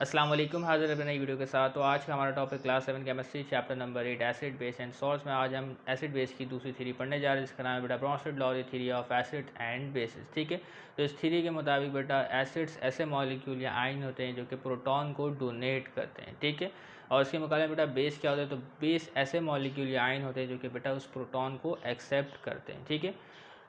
अस्सलाम वालेकुम, हाज़िर है नई वीडियो के साथ। तो आज का हमारा topic class 7 chemistry chapter number 8 acid base and salts में आज हम एसिड बेस की दूसरी थ्योरी पढ़ने जा रहे हैं जिसका नाम है बेटा Brønsted law theory of acid and bases. ठीक है, तो इस थ्योरी के मुताबिक बेटा एसिड्स ऐसे मॉलिक्यूल या आयन होते हैं जो कि प्रोटॉन को डोनेट करते हैं। ठीक है, और इसके मुकाबले बेटा बेस क्या होता है, तो बेस ऐसे मॉलिक्यूल या आयन होते हैं जो कि बेटा उस प्रोटॉन को एक्सेप्ट करते हैं। ठीक है,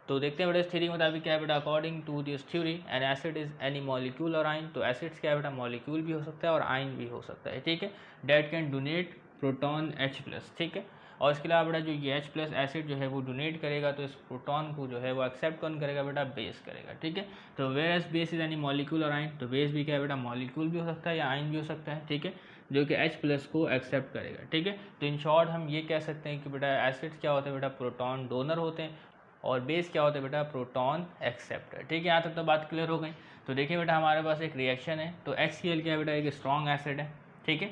तो देखते हैं बेटा इस थ्योरी के मुताबिक क्या है बेटा। According to this theory an acid is any molecule or ion. तो एसिड्स क्या है बेटा, मॉलिक्यूल भी हो सकता है और आयन भी हो सकता है। ठीक है, date can donate proton H+। ठीक है, और इसके अलावा बेटा जो ये H+ एसिड जो है वो डोनेट करेगा तो इस प्रोटॉन को जो है वो एक्सेप्ट कौन करेगा बेटा, बेस करेगा। ठीक है, तो whereas base is any molecule or ion. तो बेस भी क्या है बेटा, मॉलिक्यूल भी हो सकता है या आयन भी हो सकता है। ठीक है, जो कि H+ को एक्सेप्ट करेगा। ठीक है, तो इन शॉर्ट हम ये कह सकते हैं कि बेटा एसिड्स क्या होते हैं बेटा, प्रोटॉन डोनर होते हैं और बेस क्या होता है बेटा, प्रोटॉन एक्सेप्टर। ठीक है, यहाँ तक तो बात क्लियर हो गई। तो देखिए बेटा हमारे पास एक रिएक्शन है, तो HCl क्या है बेटा, एक स्ट्रॉन्ग एसिड है। ठीक है,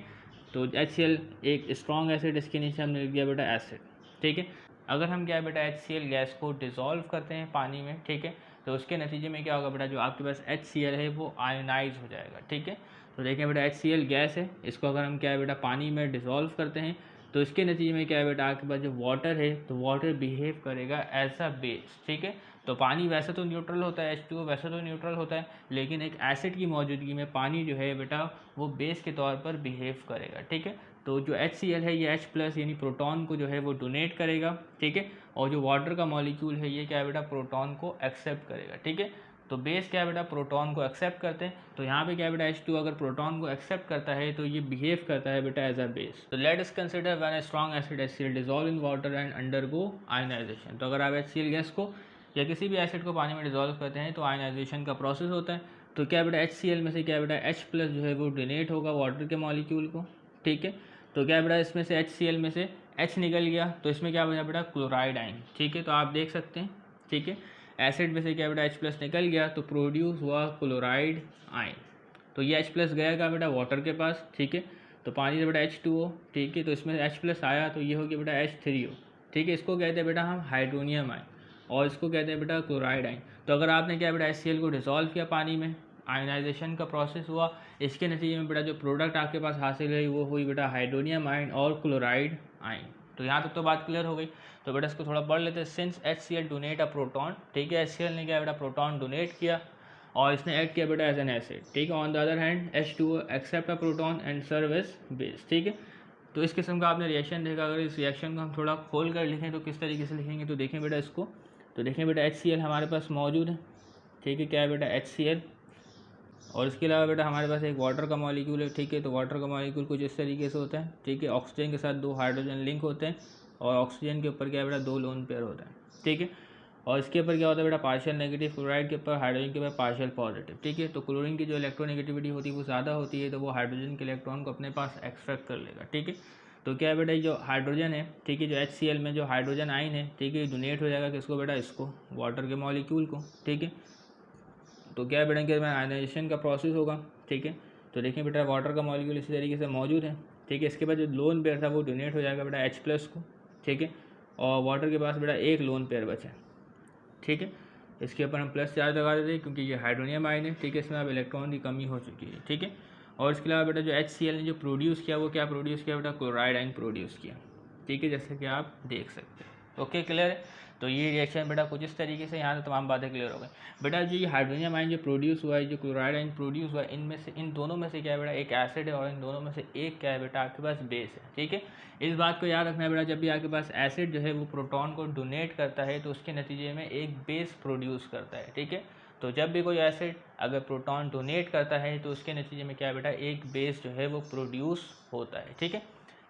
तो HCl एक स्ट्रॉन्ग एसिड, इसके नीचे हमने लिख दिया बेटा एसिड। ठीक है, अगर हम क्या है बेटा HCl गैस को डिसॉल्व करते हैं पानी में, ठीक है, तो उसके नतीजे में क्या होगा बेटा, जो आपके पास HCl है वो आयोनाइज हो जाएगा। ठीक है, तो देखें बेटा HCl गैस है, इसको अगर हम क्या है बेटा पानी में डिसॉल्व करते हैं तो इसके नतीजे में क्या है बेटा, आपके पास जो वाटर है तो वाटर बिहेव करेगा एज अ बेस। ठीक है, तो पानी वैसे तो न्यूट्रल होता है, H2O वैसे तो न्यूट्रल होता है, लेकिन एक एसिड की मौजूदगी में पानी जो है बेटा वो बेस के तौर पर बिहेव करेगा। ठीक है, तो जो HCl है ये H+ यानी प्रोटॉन को जो है वो डोनेट करेगा। ठीक है, और जो वाटर का मॉलिक्यूल है ये क्या है बेटा, प्रोटॉन को एक्सेप्ट करेगा। ठीक है, तो बेस क्या है बेटा, प्रोटॉन को एक्सेप्ट करते हैं। तो यहाँ पे क्या है बेटा, H2 अगर प्रोटॉन को एक्सेप्ट करता है तो ये बिहेव करता है बेटा एज अ बेस। तो let us consider when a strong acid HCl dissolve in water and undergo ionization. तो अगर आप HCl गैस को या किसी भी एसिड को पानी में डिसॉल्व करते हैं तो आयनाइजेशन का प्रोसेस होता है। तो क्या बेटा HCl में से क्या बेटा H+ जो है वो डोनेट होगा वाटर के मॉलिक्यूल को। ठीक है, तो क्या बेटा इसमें से HCl में से H निकल गया तो इसमें क्या बचा बेटा, क्लोराइड आयन। ठीक है, तो आप देख सकते हैं। ठीक है, एसिड में से क्या बेटा H+ निकल गया तो प्रोड्यूस हुआ क्लोराइड आयन। तो ये H+ गया क्या बेटा वाटर के पास। ठीक है, तो पानी से बेटा H2O। ठीक है, तो इसमें H+ आया तो ये हो गया बेटा H3O। ठीक है, इसको कहते हैं बेटा हम हाइड्रोनियम आयन और इसको कहते हैं बेटा क्लोराइड आयन। तो अगर आपने क्या बेटा HCl को डिसॉल्व किया पानी में, आयनाइजेशन का प्रोसेस हुआ, इसके नतीजे में बेटा जो प्रोडक्ट आपके पास हासिल हुई वो हुई बेटा हाइड्रोनियम आयन और क्लोराइड आयन। तो यहाँ तक तो बात क्लियर हो गई। तो बेटा इसको थोड़ा पढ़ लेते हैं। Since HCl donate a proton. ठीक है, HCl ने क्या बेटा प्रोटॉन डोनेट किया और इसने ऐड किया बेटा एज एन एसिड। ठीक है, on the other hand H2O accept a proton and serve as base. ठीक है, तो इस किस्म का आपने रिएक्शन देखा। अगर इस रिएक्शन को हम थोड़ा खोल कर लिखें तो किस तरीके से लिखेंगे, तो देखें बेटा इसको, तो देखें बेटा HCl हमारे पास मौजूद है। ठीक है, क्या है बेटा HCl, और इसके अलावा बेटा हमारे पास एक वाटर का मॉलिक्यूल है। ठीक है, तो वाटर का मॉलिक्यूल कुछ इस तरीके से होता है। ठीक है, ऑक्सीजन के साथ 2 हाइड्रोजन लिंक होते हैं और ऑक्सीजन के ऊपर क्या है बेटा 2 लोन पेयर होता है। ठीक है, और इसके ऊपर क्या होता है बेटा, पार्शियल नेगेटिव क्लोराइड के ऊपर, हाइड्रोजन के ऊपर पार्शियल पॉजिटिव। ठीक है, तो क्लोरीन की जो इलेक्ट्रोनेगेटिविटी होती है वो ज़्यादा होती है तो वो हाइड्रोजन के इलेक्ट्रॉन को अपने पास एक्सट्रैक्ट कर लेगा। ठीक है, तो क्या है बेटा जो हाइड्रोजन है, ठीक है, जो HCl में जो हाइड्रोजन आयन है, ठीक है, डोनेट हो जाएगा किसको बेटा, इसको वाटर के मॉलिक्यूल को। ठीक है, तो क्या बेटा कि आयनाइजेशन का प्रोसेस होगा। ठीक है, तो देखिए बेटा वाटर का मॉलिक्यूल इसी तरीके से मौजूद है। ठीक है, इसके बाद जो लोन पेयर था वो डोनेट हो जाएगा बेटा H+ को। ठीक है, और वाटर के पास बेटा एक लोन पेयर बचा। ठीक है, इसके ऊपर हम प्लस चार्ज लगा देते हैं क्योंकि ये हाइड्रोनियम आयन है। ठीक है, इसमें अब इलेक्ट्रॉन की कमी हो चुकी है। ठीक है, और इसके अलावा बेटा जो HCl ने जो प्रोड्यूस किया वो क्या प्रोड्यूस किया बेटा, क्लोराइड आयन प्रोड्यूस किया। ठीक है, जैसे कि आप देख सकते हैं। ओके, क्लियर है। तो ये रिएक्शन बेटा कुछ इस तरीके से, यहाँ से तमाम बातें क्लियर हो गई। बेटा जो ये हाइड्रोनियम आयन जो प्रोड्यूस हुआ है, जो क्लोराइड आयन प्रोड्यूस हुआ है, इनमें से इन दोनों में से क्या है बेटा एक एसिड है और इन दोनों में से एक क्या है बेटा आपके पास बेस है। ठीक है, इस बात को याद रखना है बेटा, जब भी आपके पास एसिड जो है वो प्रोटॉन को डोनेट करता है तो उसके नतीजे में एक बेस प्रोड्यूस करता है। ठीक है, तो जब भी कोई एसिड अगर प्रोटॉन डोनेट करता है तो उसके नतीजे में क्या है बेटा, एक बेस जो है वो प्रोड्यूस होता है। ठीक है,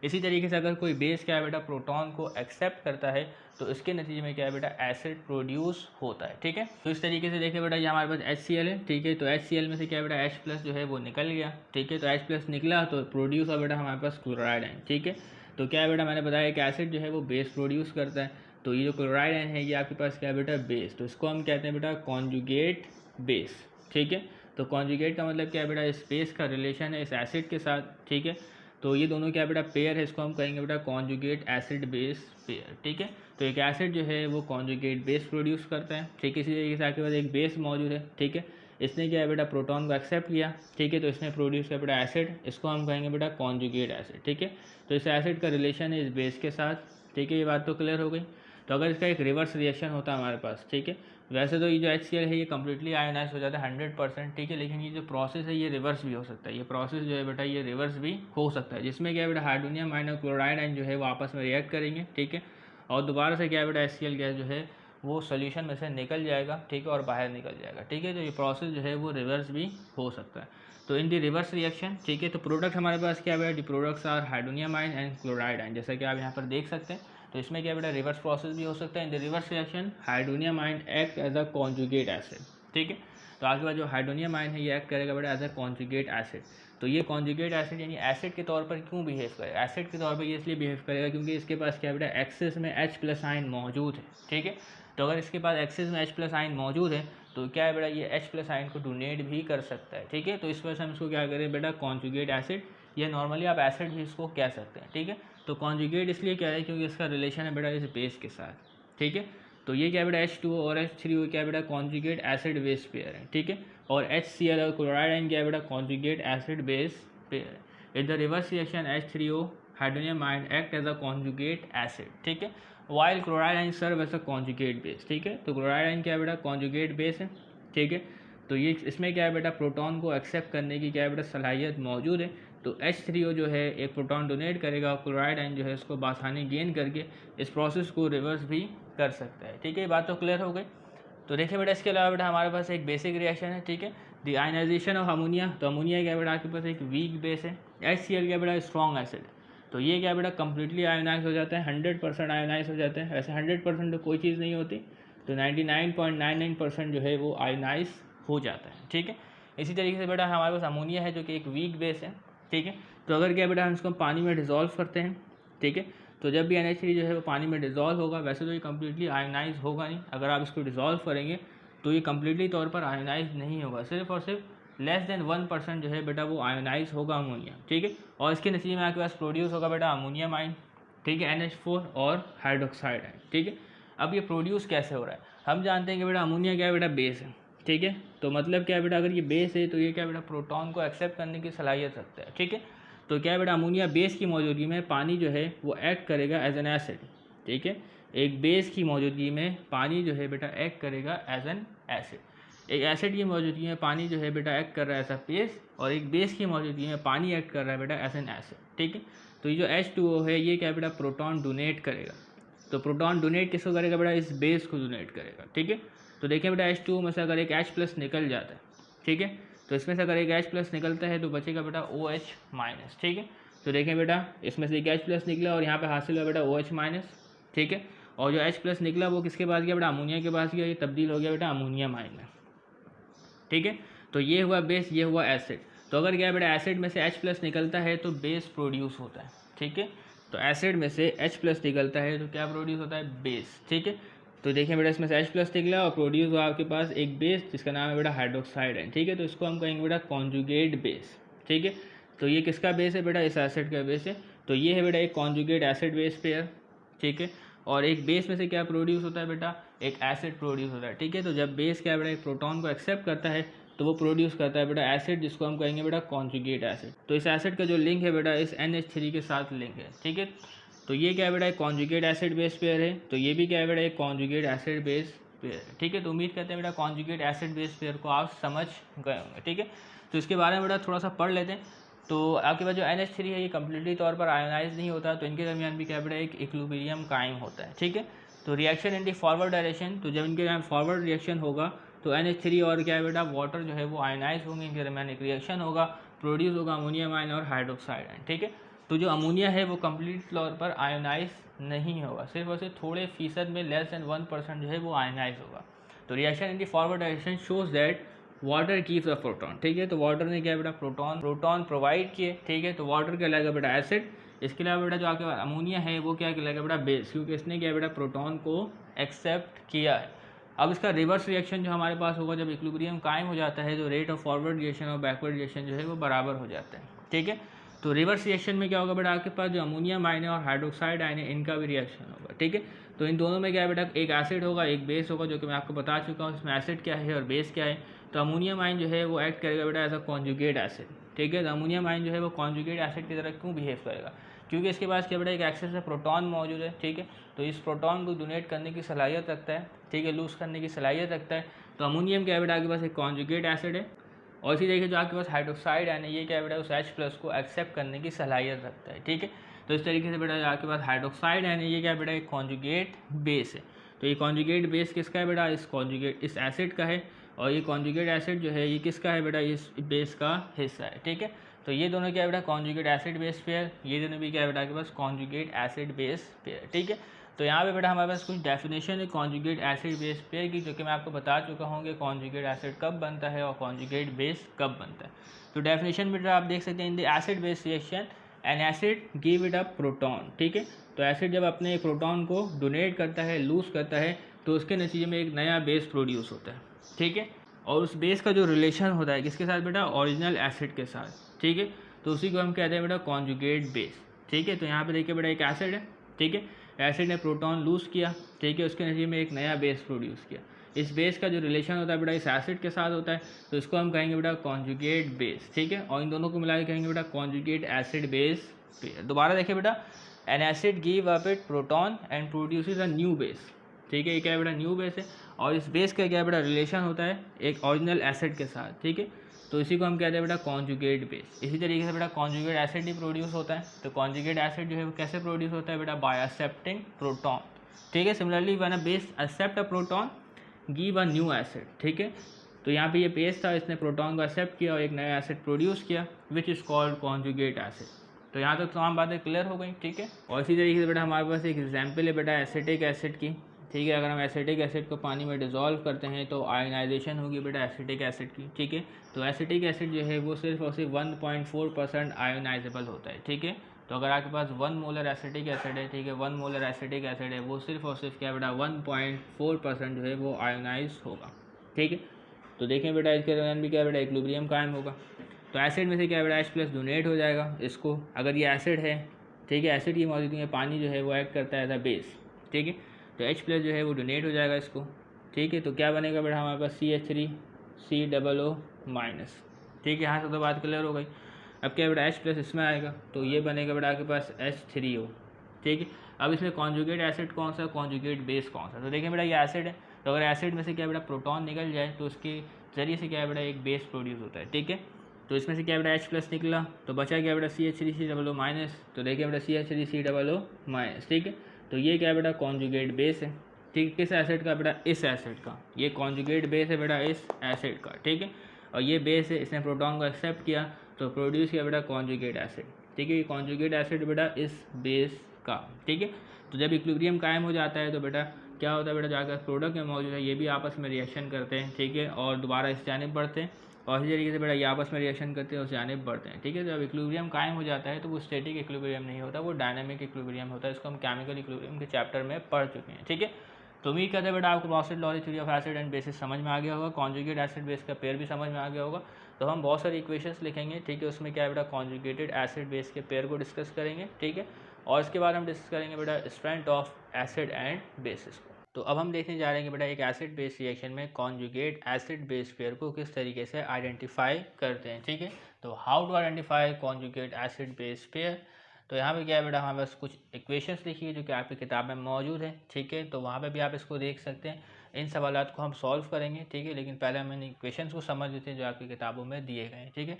इसी तरीके से अगर कोई बेस क्या है बेटा प्रोटॉन को एक्सेप्ट करता है तो इसके नतीजे में क्या है बेटा, एसिड प्रोड्यूस होता है। ठीक है, तो इस तरीके से देखिए बेटा ये हमारे पास HCl है। ठीक है, तो HCl में से क्या है बेटा H+ जो है वो निकल गया। ठीक है, तो H+ निकला तो प्रोड्यूस हुआ बेटा हमारे पास क्लोराइड आयन। ठीक है, तो क्या है बेटा, मैंने बताया कि एसिड जो है वो बेस प्रोड्यूस करता है। तो ये जो क्लोराइड आयन है ये आपके पास क्या है बेटा, बेस। तो इसको हम कहते हैं बेटा कॉन्जुगेट बेस। ठीक है, तो कॉन्जुगेट का मतलब क्या है बेटा, इस बेस का रिलेशन है इस एसिड के साथ। ठीक है, तो ये दोनों क्या बेटा पेयर है, इसको हम कहेंगे बेटा कॉन्जुगेट एसिड बेस पेयर। ठीक है, तो एक एसिड जो है वो कॉन्जुगेट बेस प्रोड्यूस करता है। ठीक है, इसी तरीके से आपके पास एक बेस मौजूद है। ठीक है, इसने क्या है बेटा प्रोटॉन को एक्सेप्ट किया, ठीक है, तो इसने प्रोड्यूस किया बेटा एसिड, इसको हम कहेंगे बेटा कॉन्जुगेट एसिड, ठीक है। तो इस एसिड का रिलेशन है इस बेस के साथ, ठीक है, ये बात तो क्लियर हो गई। तो अगर इसका एक रिवर्स रिएक्शन होता है हमारे पास, ठीक है, वैसे तो ये जो HCl है ये कम्प्लीटली आयोनाइज हो जाता है 100%, ठीक है, लेकिन ये जो प्रोसेस है ये रिवर्स भी हो सकता है, ये प्रोसेस जो है बेटा ये रिवर्स भी हो सकता है, जिसमें क्या है बेटा हाइड्रोनियम आयन और क्लोराइड आयन जो है वो आपस में रिएक्ट करेंगे, ठीक है, और दोबारा से क्या है बेटा HCl गैस जो है वो सोल्यूशन में से निकल जाएगा, ठीक है, और बाहर निकल जाएगा, ठीक है। तो ये प्रोसेस जो है वो रिवर्स भी हो सकता है। तो इन दी रिवर्स रिएक्शन, ठीक है, तो प्रोडक्ट हमारे पास क्या है, the products are hydronium ion and chloride ion, जैसा कि आप यहाँ पर देख सकते हैं। तो इसमें क्या बेटा रिवर्स प्रोसेस भी हो सकता है। In the reverse reaction hydronium ion act as a conjugate acid, ठीक है। तो आपके पास जो हाइड्रोनियम आयन है ये एक्ट करेगा बेटा एज अ कॉन्जुगेट एसिड। तो ये कॉन्जुगेट एसिड यानी एसिड के तौर पर क्यों बिहेव करेगा, एसिड के तौर पर ये इसलिए बिहेव करेगा क्योंकि इसके पास क्या बेटा एक्सेस में H+ आयन मौजूद है, ठीक है। तो अगर इसके पास एक्सेस में H+ आयन मौजूद है तो क्या है बेटा ये H+ आयन को डोनेट भी कर सकता है, ठीक है। तो इस वजह से हम इसको क्या करें बेटा कॉन्जुगेट एसिड, या नॉर्मली आप एसिड भी इसको कह सकते हैं, ठीक है। तो कॉन्जुगेट इसलिए क्या है क्योंकि इसका रिलेशन है बेटा इस बेस के साथ, ठीक है। तो ये क्या बेटा H2O और H3O क्या बेटा कॉन्जुगेट एसिड बेस पेयर है, ठीक है, और HCl और क्लोराइड आयन क्या बेटा कॉन्जुगेट एसिड बेस पेयर है। In the reverse reaction H3O hydronium ion act as a conjugate acid, ठीक है, while chloride ion serve as a conjugate base, ठीक है। तो क्लोराइड आयन क्या बेटा कॉन्जुगेट बेस है, ठीक है। तो ये इसमें क्या है बेटा प्रोटॉन को एक्सेप्ट करने की क्या है बेटा सलाहियत मौजूद है। तो H3O जो है एक प्रोटॉन डोनेट करेगा, क्लोराइड आयन जो है उसको बासानी गेन करके इस प्रोसेस को रिवर्स भी कर सकता है, ठीक है। ये बात तो क्लियर हो गई। तो देखिए बेटा इसके अलावा बेटा हमारे पास एक बेसिक रिएक्शन है, ठीक है, द आयनाइजेशन ऑफ अमोनिया। तो अमोनिया क्या बेटा आपके पास एक वीक बेस है, HCl क्या बेटा स्ट्रॉन्ग एसिड। तो ये क्या बेटा कम्प्लीटली आयोनाइज हो जाता है, 100% आयोनाइज हो जाता है। ऐसे 100% तो कोई चीज़ नहीं होती, तो 99.99% जो है वो आयोनाइज हो जाता है, ठीक है। इसी तरीके से बेटा हमारे पास अमोनिया है जो कि एक वीक बेस है, ठीक है। तो अगर क्या बेटा हम इसको पानी में डिज़ोल्व करते हैं, ठीक है, तो जब भी NH3 जो है वो पानी में डिज़ोल्व होगा, वैसे तो ये कम्प्लीटली आयोनाइज होगा नहीं, अगर आप इसको डिज़ोल्व करेंगे तो ये कम्प्लीटली तौर पर आयोनाइज नहीं होगा, सिर्फ और सिर्फ लेस देन 1% जो है बेटा वो आयोनाइज होगा अमोनिया, ठीक है। और इसके नतीजे में आपके पास प्रोड्यूस होगा बेटा अमोनियम आयन, ठीक है, NH4 और हाइड्रोक्साइड आयन, ठीक है। अब ये प्रोड्यूस कैसे हो रहा है, हम जानते हैं कि बेटा अमोनिया क्या है बेटा बेस है, ठीक है। तो मतलब क्या है बेटा अगर ये बेस है तो ये क्या बेटा प्रोटॉन को एक्सेप्ट करने की सलाहियत रखता है, ठीक है। तो क्या है बेटा अमोनिया बेस की मौजूदगी में पानी जो है वो एक्ट करेगा एज एन एसिड, ठीक है। एक बेस की मौजूदगी में पानी जो है बेटा एक्ट करेगा एज एन एसिड। एक एसिड की मौजूदगी में पानी जो है बेटा एक्ट कर रहा है एज अ बेस, और एक बेस की मौजूदगी में पानी एक्ट कर रहा है बेटा एज एन एसिड, ठीक है। तो ये जो H2O है ये क्या बेटा प्रोटॉन डोनेट करेगा। तो प्रोटॉन डोनेट किसको करेगा बेटा इस बेस को डोनेट करेगा, ठीक है। तो देखिए बेटा H2O में से अगर एक H+ निकल जाता है, ठीक है, तो इसमें से अगर एक H+ निकलता है तो बचेगा बेटा OH-, ठीक है। तो देखें बेटा इसमें से एक H+ निकला और यहाँ पे हासिल हुआ बेटा OH-, ठीक है, और जो H+ निकला वो किसके पास गया बेटा अमोनिया के पास गया, ये तब्दील हो गया बेटा अमोनियम आयन में, ठीक है। तो ये हुआ बेस, ये हुआ एसिड। तो अगर क्या बेटा एसिड में से H+ निकलता है तो बेस प्रोड्यूस होता है, ठीक है। तो एसिड में से H+ निकलता है तो क्या प्रोड्यूस होता है बेस, ठीक है। तो देखिए बेटा इसमें से H+ निकला और प्रोड्यूस हुआ आपके पास एक बेस जिसका नाम है बेटा हाइड्रोक्साइड है, ठीक है। तो इसको हम कहेंगे बेटा कॉन्जुगेट बेस, ठीक है। तो ये किसका बेस है बेटा इस एसिड का बेस है। तो ये है बेटा एक कॉन्जुगेट एसिड बेस पेयर, ठीक है। और एक बेस में से क्या प्रोड्यूस होता है बेटा एक एसिड प्रोड्यूस होता है, ठीक है। तो जब बेस क्या बेटा एक प्रोटॉन को एक्सेप्ट करता है तो वो प्रोड्यूस करता है बेटा एसिड जिसको हम कहेंगे बेटा कॉन्जुगेट एसिड। तो इस एसिड का जो लिंक है बेटा इस NH3 के साथ लिंक है, ठीक है। तो ये क्या है बेटा एक कॉन्जुगेट एसिड बेस पेयर है, तो ये भी क्या है बेटा एक कॉन्जुगेट एसिड बेस पेयर है, ठीक है। तो उम्मीद करते हैं बेटा कॉन्जुगेट एसिड बेस पेयर को आप समझ गए होंगे, ठीक है। तो इसके बारे में बेटा थोड़ा सा पढ़ लेते हैं। तो आपके पास जो NH3 है ये कम्प्लीटली तौर पर आयोनाइज नहीं होता, तो इनके दरमियान भी क्या बेटा एक इक्विलिब्रियम कायम होता है, ठीक है। तो reaction in the forward direction, तो जब इनके दरमियान फॉरवर्ड रिएक्शन होगा तो NH3 और क्या है बेटा वाटर जो है वो आयोनाइज होंगे, इनके दरमियान एक रिएक्शन होगा, प्रोड्यूस होगा अमोनियम आयन और हाइड्रोक्साइड आयन, ठीक है। तो जो अमोनिया है वो कंप्लीट तौर पर आयोनाइज नहीं होगा, सिर्फ और सिर्फ थोड़े फीसद में लेस देन 1% जो है वो आयोनाइज होगा। तो reaction in the forward direction shows that water keeps a proton, ठीक है। तो वाटर ने क्या बेटा प्रोटॉन प्रोवाइड किए, ठीक है। तो वाटर कहलाएगा बेटा एसिड, इसके अलावा बेटा जो आपके पास अमोनिया है वो क्या कहलाएगा बेटा बेस, क्योंकि इसने क्या बेटा प्रोटॉन को एक्सेप्ट किया है। अब इसका रिवर्स रिएक्शन जो हमारे पास होगा जब इक्विलिब्रियम कायम हो जाता है तो रेट ऑफ फॉरवर्ड रिएक्शन और बैकवर्ड रिएक्शन जो है वो बराबर हो जाता है, ठीक है। तो रिवर्स रिएक्शन में क्या होगा बेटा आपके पास जो अमोनियम आयन है और हाइड्रोक्साइड आयन है इनका भी रिएक्शन होगा, ठीक है। तो इन दोनों में क्या है बेटा एक एसिड होगा एक बेस होगा, जो कि मैं आपको बता चुका हूँ इसमें एसिड क्या है और बेस क्या है। तो अमोनियम आयन जो है वो एक्ट करेगा बेटा एज अ कॉन्जुगेट एसिड, ठीक है। तो अमोनियम आयन जो है वो कॉन्जुगेट एसिड की तरह क्यों बिहेव करेगा, क्योंकि इसके पास क्या बेटा एक एक्सेस में प्रोटॉन मौजूद है, ठीक है। तो इस प्रोटॉन को डोनेट करने की सलाहियत रखता है, ठीक है, लूज करने की सलाहियत रखता है। तो अमोनियम क्या बेटा आपके पास एक कॉन्जुगेट एसिड है, और इसी तरीके जो आपके पास हाइड्रोक्साइड आयन है ये क्या बेटा उस H+ को एक्सेप्ट करने की सलाहियत रखता है, ठीक है। तो इस तरीके से बेटा जो आपके पास हाइड्रोक्साइड आयन है ये क्या बेटा एक कॉन्जुगेट बेस है। तो ये कॉन्जुगेट बेस किसका है बेटा, इस एसिड का है, और ये कॉन्जुगेट एसिड जो है ये किसका है बेटा, इस बेस का हिस्सा है, ठीक है। तो ये दोनों क्या बेटा कॉन्जुगेट एसिड बेस पेयर, ये दोनों भी क्या बेटा आपके पास कॉन्जुगेट एसिड बेस पेयर, ठीक है। तो यहाँ पे बेटा हमारे पास कुछ डेफिनेशन है कॉन्जुगेट एसिड बेस पेयर की, जो कि मैं आपको बता चुका हूँ कि कॉन्जुगेट एसिड कब बनता है और कॉन्जुगेट बेस कब बनता है। तो डेफिनेशन बेटा आप देख सकते हैं, in the acid base reaction N acid give it a proton, ठीक है। तो एसिड जब अपने प्रोटॉन को डोनेट करता है, लूज करता है, तो उसके नतीजे में एक नया बेस प्रोड्यूस होता है, ठीक है। और उस बेस का जो रिलेशन होता है किसके साथ बेटा, ओरिजिनल एसिड के साथ, ठीक है। तो उसी को हम कहते हैं बेटा कॉन्जुगेट बेस, ठीक है। तो यहाँ पे देखिए बेटा एक एसिड है, ठीक है, एसिड ने प्रोटॉन लूज किया, ठीक है, उसके नतीजे में एक नया बेस प्रोड्यूस किया। इस बेस का जो रिलेशन होता है बेटा इस एसिड के साथ होता है, तो इसको हम कहेंगे बेटा कॉन्जुगेट बेस, ठीक है। और इन दोनों को मिला के कहेंगे बेटा कॉन्जुगेट एसिड बेस पेयर। दोबारा देखिए बेटा, N acid give up it proton and produces a new base, ठीक है, ये क्या है बेटा न्यू बेस है, और इस बेस का क्या बेटा रिलेशन होता है एक ओरिजिनल एसिड के साथ, ठीक है। तो इसी को हम कहते हैं बेटा कॉन्जुगेट बेस। इसी तरीके से बेटा कॉन्जुगेट एसिड ही प्रोड्यूस होता है। तो कॉन्जुगेट एसिड जो है वो कैसे प्रोड्यूस होता है बेटा, बाय एक्सेप्टिंग प्रोटॉन, ठीक है। Similarly when a base accept a proton give a new acid, ठीक है। तो यहाँ पे ये बेस था, इसने प्रोटॉन को एक्सेप्ट किया और एक नया एसिड प्रोड्यूस किया which is called conjugate acid. तो यहाँ तक तमाम बातें क्लियर हो गई, ठीक है। और इसी तरीके से बेटा हमारे पास एक एग्जाम्पल है बेटा एसिटिक एसिड की, ठीक है। अगर हम एसिटिक एसिड को पानी में डिज़ोल्व करते हैं तो आयोनाइजेशन होगी बेटा एसिटिक एसिड की, ठीक है। तो एसिटिक एसिड जो है वो सिर्फ और सिर्फ 1.4% आयोनाइजेबल होता है, ठीक है। तो अगर आपके पास 1 मोलर एसिटिक एसिड है, ठीक है, 1 मोलर एसिटिक एसिड है, वो सिर्फ और सिर्फ क्या बेटा 1.4% जो है वो आयोनाइज होगा, ठीक है। तो देखें बेटा इसके दरमियान भी क्या बेटा इक्विलिब्रियम कायम होगा। तो एसिड में से क्या बेटा H+ डोनेट हो जाएगा इसको, अगर ये एसिड है, ठीक है, एसिड की मौजूदगी में पानी जो है वो एक्ट करता है एज अ बेस, ठीक है। तो H+ जो है वो डोनेट हो जाएगा इसको, ठीक है। तो क्या बनेगा बेटा हमारे पास CH3COO-, ठीक है। यहाँ से तो बात क्लियर हो गई। अब क्या बेटा H+ इसमें आएगा तो ये बनेगा बेटा आपके पास H3O, ठीक है। अब इसमें कॉन्जुगेट एसिड कौन सा, कॉन्जुगेट बेस कौन सा। तो देखिए बेटा ये एसिड है, तो अगर एसिड में से क्या बेटा प्रोटॉन निकल जाए तो उसके जरिए से क्या बेटा एक बेस प्रोड्यूस होता है, ठीक है। तो इसमें से क्या बेटा H+ निकला तो बचा क्या बेटा CH3COO-। तो देखिए बेटा CH3COO-, ठीक है। तो ये क्या बेटा कॉन्जुगेट बेस है, ठीक। किस एसिड का बेटा, इस एसिड का। ये कॉन्जुगेट बेस है बेटा इस एसिड का, ठीक है। और ये बेस है, इसने प्रोटॉन को एक्सेप्ट किया तो प्रोड्यूस किया बेटा कॉन्जुगेट एसिड, ठीक है। ये कॉन्जुगेट एसिड बेटा इस बेस का, ठीक है। तो जब इक्विलिब्रियम कायम हो जाता है तो बेटा क्या होता है बेटा, जाकर प्रोडक्ट में मौजूद है ये भी आपस में रिएक्शन करते हैं, ठीक है, और दोबारा इस जानिब बढ़ते हैं, और इसी तरीके से बेटा ये आपस में रिएक्शन करते हैं उस जानिब बढ़ते हैं, ठीक है। जब इक्विलिब्रियम कायम हो जाता है तो वो स्टैटिक इक्विलिब्रियम नहीं होता, वो डायनामिक इक्विलिब्रियम होता है। इसको हम केमिकल इक्विलिब्रियम के चैप्टर में पढ़ चुके हैं, ठीक है। तो उम्मीद करते हैं बेटा आपको process law theory of acid and basis समझ में आ गया होगा, कॉन्जुगेट एसिड बेस का पेयर भी समझ में आ गया होगा। तो हम बहुत सारी इक्वेशंस लिखेंगे, ठीक है, उसमें क्या है बेटा कॉन्जुगेटेड एसिड बेस के पेयर को डिस्कस करेंगे, ठीक है। और इसके बाद हम डिस्कस करेंगे बेटा strength of acid and basis को। तो अब हम देखने जा रहे हैं कि बेटा एक एसिड बेस रिएक्शन में कॉन्जुगेट एसिड बेस पेयर को किस तरीके से आइडेंटिफाई करते हैं, ठीक है। तो how to identify conjugate acid base pair. तो यहाँ पे क्या है बेटा हमारे पास कुछ इक्वेशंस लिखी है जो कि आपकी किताब में मौजूद है, ठीक है। तो वहाँ पे भी आप इसको देख सकते हैं। इन सवालात को हम सॉल्व करेंगे, ठीक है, लेकिन पहले हम इन इक्वेशंस को समझ लेते हैं जो आपकी किताबों में दिए गए हैं, ठीक है।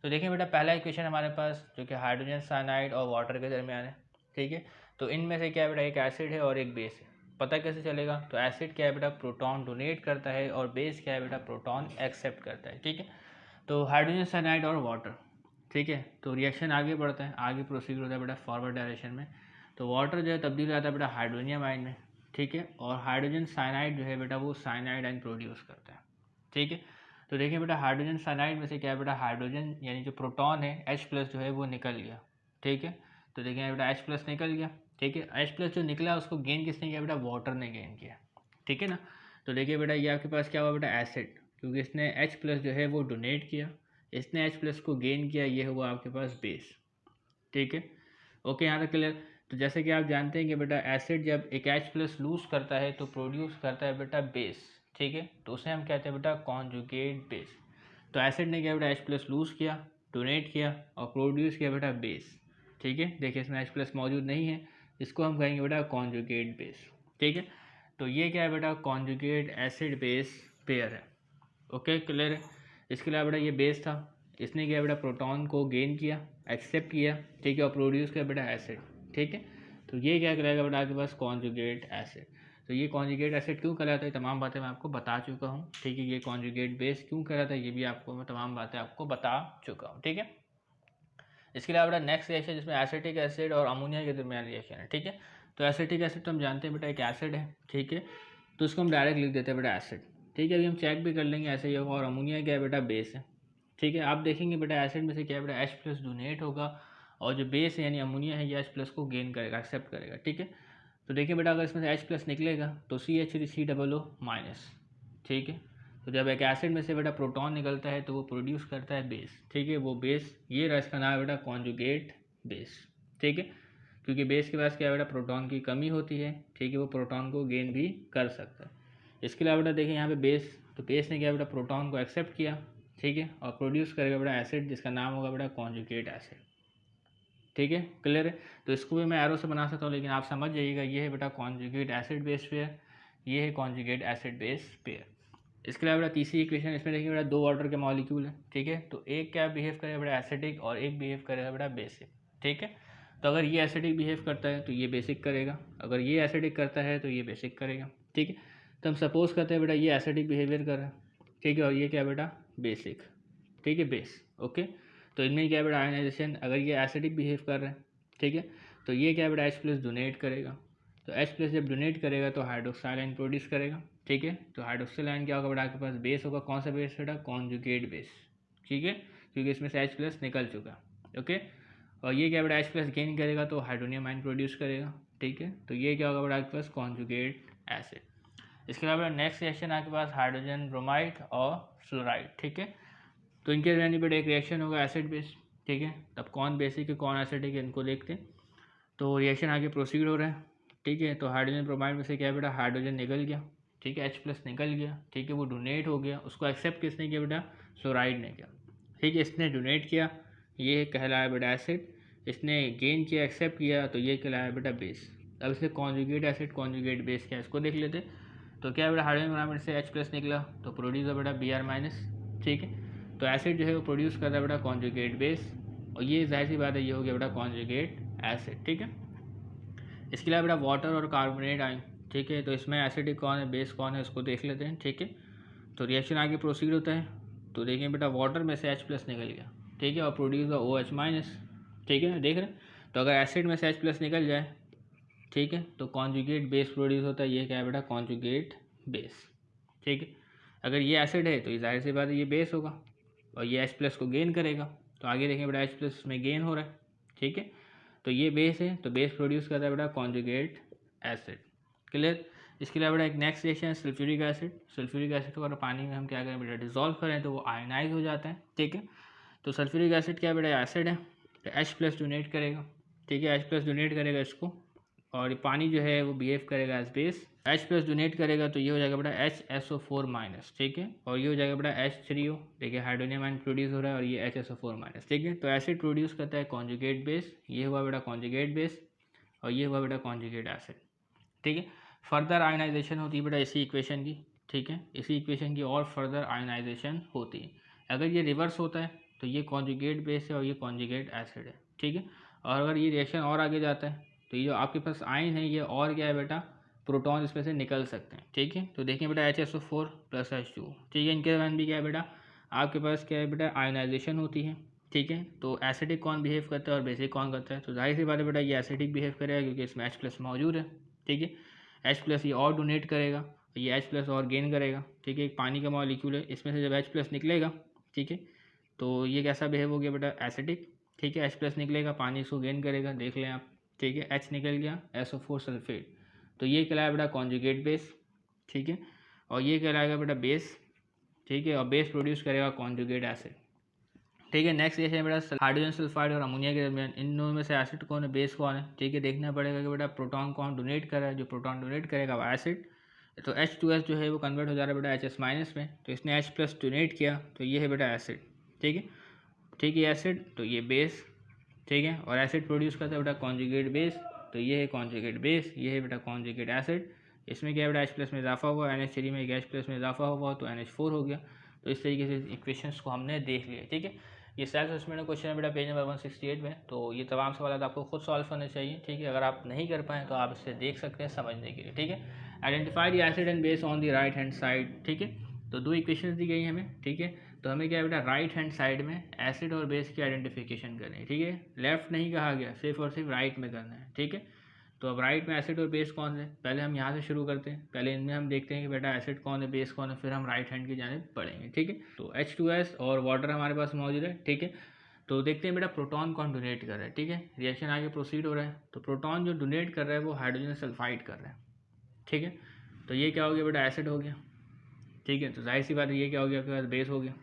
तो देखिए बेटा पहला इक्वेशन हमारे पास जो कि हाइड्रोजन साइनाइड और वाटर के दरमियान है, ठीक है। तो इनमें से क्या है बेटा एक एसिड है और एक बेस है, पता कैसे चलेगा। तो एसिड क्या है बेटा प्रोटॉन डोनेट करता है और बेस क्या है बेटा प्रोटॉन एक्सेप्ट करता है, ठीक है। तो हाइड्रोजन साइनाइड और वाटर, ठीक है, तो रिएक्शन आगे बढ़ता है, आगे प्रोसीड होता है बेटा फॉरवर्ड डायरेक्शन में। तो वाटर जो है तब्दील हो जाता है बेटा हाइड्रोनियम आयन में, ठीक है। और हाइड्रोजन साइनाइड जो है बेटा वो साइनाइड आयन प्रोड्यूस करता है, ठीक है। तो देखिए बेटा हाइड्रोजन साइनाइड में से क्या है बेटा हाइड्रोजन यानी जो प्रोटॉन है H+ जो है वो निकल गया, ठीक है। तो देखिए बेटा H+ निकल गया, ठीक है। H+ जो निकला उसको गेन किसने किया बेटा, वाटर ने गेन किया, ठीक है ना। तो देखिए बेटा ये आपके पास क्या हुआ बेटा एसिड, क्योंकि इसने H+ जो है वो डोनेट किया, इसने H+ को गेन किया, ये हुआ आपके पास बेस, ठीक है। ओके यहाँ तक क्लियर। तो जैसे कि आप जानते हैं कि बेटा एसिड जब एक H+ लूज करता है तो प्रोड्यूस करता है बेटा बेस, ठीक है, तो उसे हम कहते हैं बेटा कॉन्जुगेट बेस। तो एसिड ने क्या बेटा H+ लूज़ किया, डोनेट किया और प्रोड्यूस किया बेटा बेस। ठीक है, देखिए इसमें H+ मौजूद नहीं है, इसको हम कहेंगे बेटा कॉन्जुगेट बेस। ठीक है, तो ये क्या है बेटा कॉन्जुगेट एसिड बेस पेयर है। ओके, क्लियर है। इसके अलावा बेटा ये बेस था, इसने क्या बेटा प्रोटॉन को गेन किया, एक्सेप्ट किया, ठीक है, और प्रोड्यूस किया बेटा एसिड। ठीक है, तो ये क्या कहलाएगा बेटा आपके पास कॉन्जुगेट एसिड। तो ये कॉन्जुगेट एसिड क्यों कहलाता है, तमाम बातें मैं आपको बता चुका हूँ। ठीक है, ये कॉन्जुगेट बेस क्यों कहलाता है ये भी आपको मैं तमाम बातें आपको बता चुका हूँ। ठीक है, इसके अलावा बेटा नेक्स्ट रिएक्शन जिसमें एसिटिक एसिड और अमोनिया के दरमियान रिएक्शन है। ठीक है, तो एसिटिक एसिड तो हम जानते हैं बेटा एक एसिड है। ठीक है, तो इसको हम डायरेक्ट लिख देते हैं बेटा एसिड। ठीक है, अभी हम चेक भी कर लेंगे ऐसे ही होगा। और अमोनिया क्या है बेटा बेस है। ठीक है, आप देखेंगे बेटा एसिड में से क्या है बेटा H+ डोनेट होगा और जो बेस है यानी अमोनिया है ये H+ को गेन करेगा, एक्सेप्ट करेगा। ठीक है, तो देखिए बेटा अगर इसमें से H+ निकलेगा तो CH3COO-। ठीक है, तो जब एक एसिड में से बेटा प्रोटॉन निकलता है तो वो प्रोड्यूस करता है बेस। ठीक है, वो बेस ये रहा, इसका नाम है बेटा कॉन्जुगेट बेस। ठीक है, क्योंकि बेस के पास क्या है बेटा प्रोटॉन की कमी होती है। ठीक है, वो प्रोटॉन को गेन भी कर सकता है। इसके अलावा बेटा देखिए यहाँ पे बेस, तो बेस ने क्या बेटा प्रोटॉन को एक्सेप्ट किया। ठीक है, और प्रोड्यूस करेगा बेटा एसिड जिसका नाम होगा बेटा कॉन्जुगेट एसिड। ठीक है, क्लियर है। तो इसको भी मैं एरो से बना सकता हूँ, लेकिन आप समझ जाइएगा ये है बेटा कॉन्जुगेट एसिड बेस पेयर, ये है कॉन्जुगेट एसिड बेस पेयर। इसके अलावा बेटा तीसरी इक्वेशन, इसमें देखिए बेटा 2 ऑर्डर के मॉलिक्यूल है। ठीक है, तो एक क्या बिहेव करेगा बेटा एसिडिक और एक बिहेव करेगा बेटा बेसिक। ठीक है, तो अगर ये एसिडिक बिहेव करता है तो ये बेसिक करेगा, अगर ये एसिडिक करता है तो ये बेसिक करेगा। ठीक है, तो हम सपोज करते हैं बेटा ये एसिडिक बिहेवियर कर रहा है। ठीक है, और ये क्या बेटा बेसिक। ठीक है, बेस। ओके, तो इनमें क्या बेटा आयनाइजेशन, अगर ये एसिडिक बिहेव कर रहे हैं। ठीक है, तो ये क्या बेटा H+ डोनेट करेगा, तो H+ जब डोनेट करेगा तो हाइड्रोक्साइड आयन प्रोड्यूस करेगा। ठीक है, तो हाइड्रोक्सिल आयन क्या होगा बेटा आपके पास बेस होगा। कौन सा बेस बेटा कॉन्जुगेट बेस। ठीक है, क्योंकि इसमें से H+ निकल चुका। ओके, और ये क्या बेटा H+ गेन करेगा तो हाइड्रोनियम आयन प्रोड्यूस करेगा। ठीक है, तो ये क्या होगा बेटा आपके पास कॉन्जुगेट एसिड। इसके अलावा नेक्स्ट रिएक्शन आपके पास हाइड्रोजन ब्रोमाइड और फ्लोराइड। ठीक है, तो इनके रहने पर एक रिएक्शन होगा एसिड बेस। ठीक है, तब कौन बेसिक है कौन एसिडिक है इनको देखते हैं। तो रिएक्शन आगे प्रोसीड हो रहा है। ठीक है, तो हाइड्रोजन ब्रोमाइड में से क्या बेटा हाइड्रोजन निकल गया। ठीक है, H+ निकल गया। ठीक है, वो डोनेट हो गया, उसको एक्सेप्ट किसने किया बेटा फ्लोराइड ने किया। ठीक है, इसने डोनेट किया, ये कहलाया बेटा एसिड। इसने गेन किया, एक्सेप्ट किया, तो ये कहलाया बेटा बेस। अब इसके कॉन्जुगेट एसिड कॉन्जुगेट बेस क्या है इसको देख लेते। तो क्या बेटा हाइड्रोजन ब्रोमाइड से H+ निकला तो प्रोड्यूस है बेटा Br-। ठीक है, तो एसिड जो है वो प्रोड्यूस करता है बेटा कॉन्जुगेट बेस, और ये जाहिर सी बात है ये हो गया बेटा कॉन्जुगेट एसिड। ठीक है, इसके अलावा बेटा वाटर और कार्बोनेट आयन। ठीक है, तो इसमें एसिडिक कौन है बेस कौन है उसको देख लेते हैं। ठीक है, तो रिएक्शन आगे प्रोसीड होता है। तो देखिए बेटा वाटर में से H+ निकल गया। ठीक है, और प्रोड्यूस OH-। ठीक है, देख रहे हैं। तो अगर एसिड में से H+ निकल जाए, ठीक है, तो कॉन्जुगेट बेस प्रोड्यूस होता है, ये क्या है बेटा कॉन्जुगेट बेस। ठीक है, अगर ये एसिड है तो ये जाहिर सी बात है ये बेस होगा और ये H+ को गेन करेगा। तो आगे देखें बेटा H+ में गेन हो रहा है। ठीक है, तो ये बेस है, तो बेस प्रोड्यूस करता है बेटा कॉन्जुगेट एसिड। क्लियर। इसके अलावा बेटा एक नेक्स्ट रिएक्शन है सल्फ्यूरिक एसिड। सल्फ्यूरिक एसिड को अगर पानी में हम क्या करें बेटा डिजोल्व करें तो वो आयनाइज हो जाता है। ठीक है, तो सल्फ्यूरिक एसिड क्या बेटा एसिड है, तो H+ डोनेट करेगा। ठीक है, H+ डोनेट करेगा इसको, और पानी जो है वो बिहेव करेगा एज बेस। H+ डोनेट करेगा तो ये हो जाएगा बेटा HSO4-। ठीक है, और ये हो जाएगा बेटा H3O। देखिए हाइड्रोनियम आयन प्रोड्यूस हो रहा है और ये HSO4-। ठीक है, तो एसिड प्रोड्यूस करता है कॉन्जुगेट बेस, ये हुआ बेटा कॉन्जुगेट बेस, और ये हुआ बेटा कॉन्जुगेट एसिड। ठीक है, फर्दर आयनाइजेशन होती है बेटा इसी इक्वेशन की। ठीक है, इसी इक्वेशन की और फर्दर आयनाइजेशन होती है। अगर ये रिवर्स होता है तो ये कॉन्जुगेट बेस है और ये कॉन्जुगेट एसिड है। ठीक है, और अगर ये रिएक्शन और आगे जाता है तो ये जो आपके पास आयन है ये और क्या है बेटा प्रोटॉन इसमें से निकल सकते हैं। ठीक है, तो देखिए बेटा HSO4 + H2। ठीक है, इनके दरमियान भी क्या है बेटा आपके पास क्या है बेटा आयनाइजेशन होती है। ठीक है, तो एसिडिक कौन बिहेव करता है और बेसिक कौन करता है, तो जाहिर सी बात है बेटा ये एसिडिक बिहेव करेगा क्योंकि इसमें H+ मौजूद है। ठीक है, H+ ये और डोनेट करेगा, ये H+ और गेन करेगा। ठीक है, एक पानी का मॉलिक्यूल है, इसमें से जब H+ निकलेगा, ठीक है, तो ये कैसा बिहेव हो गया बेटा एसिडिक। ठीक है, H+ निकलेगा, पानी इसको गेन करेगा, देख लें आप। ठीक है, H निकल गया, SO4 सल्फेट, तो ये कहलाया बेटा कॉन्जुगेट बेस। ठीक है, और ये कहलाएगा बेटा बेस। ठीक है, और बेस प्रोड्यूस करेगा कॉन्जुगेट एसिड। ठीक है, नेक्स्ट ये है बेटा हाइड्रोजन सल्फाइड और अमोनिया के दरमियान इन दोनों में से एसिड कौन है बेस कौन है। ठीक है, देखना पड़ेगा कि बेटा प्रोटॉन कौन डोनेट कर रहा है, जो प्रोटॉन डोनेट करेगा वो एसिड, तो H2S जो है वो कन्वर्ट हो जा रहा है बेटा HS माइनस में, तो इसने H प्लस डोनेट किया, तो ये है बेटा एसिड। ठीक है, ठीक है एसिड, तो ये बेस। ठीक है, और एसिड प्रोड्यूस करता है बेटा कॉन्जुगेट बेस, तो ये है कॉन्जुगेट बेस, ये है बेटा कॉन्जुगेट एसिड। इसमें क्या है बेटा H प्लस में इजाफा हुआ, NH3 में एक H प्लस में इजाफा हुआ तो NH4 हो गया। तो इस तरीके से इक्वेशंस को हमने देख लिया। ठीक है, ये सेल्फ असेसमेंट क्वेश्चन है बेटा पेज नंबर 168 में। तो ये तमाम सवाल आपको खुद सॉल्व करने चाहिए। ठीक है, अगर आप नहीं कर पाएँ तो आप इससे देख सकते हैं समझने के लिए। ठीक है, identify the acid and base on the right hand side. ठीक है, तो दो इक्वेशंस दी गई हमें। ठीक है, तो हमें क्या है बेटा राइट हैंड साइड में एसिड और बेस की आइडेंटिफिकेशन करनी है। ठीक है, लेफ्ट नहीं कहा गया, सिर्फ और सिर्फ राइट में करना है। ठीक है, तो अब राइट में एसिड और बेस कौन है, पहले हम यहाँ से शुरू करते हैं। पहले इनमें हम देखते हैं कि बेटा एसिड कौन है, बेस कौन है, फिर हम राइट हैंड की जानिब पढ़ेंगे। ठीक है, तो H2S और वाटर हमारे पास मौजूद है। ठीक है, तो देखते हैं बेटा प्रोटॉन कौन डोनेट कर रहा है। ठीक है, रिएक्शन आगे प्रोसीड हो रहा है, तो प्रोटॉन जो डोनेट कर रहा है वो हाइड्रोजन सल्फाइड कर रहा है। ठीक है, तो ये क्या हो गया बेटा एसिड हो गया। ठीक है, तो जाहिर सी बात है ये क्या हो गया आपके पास बेस हो गया।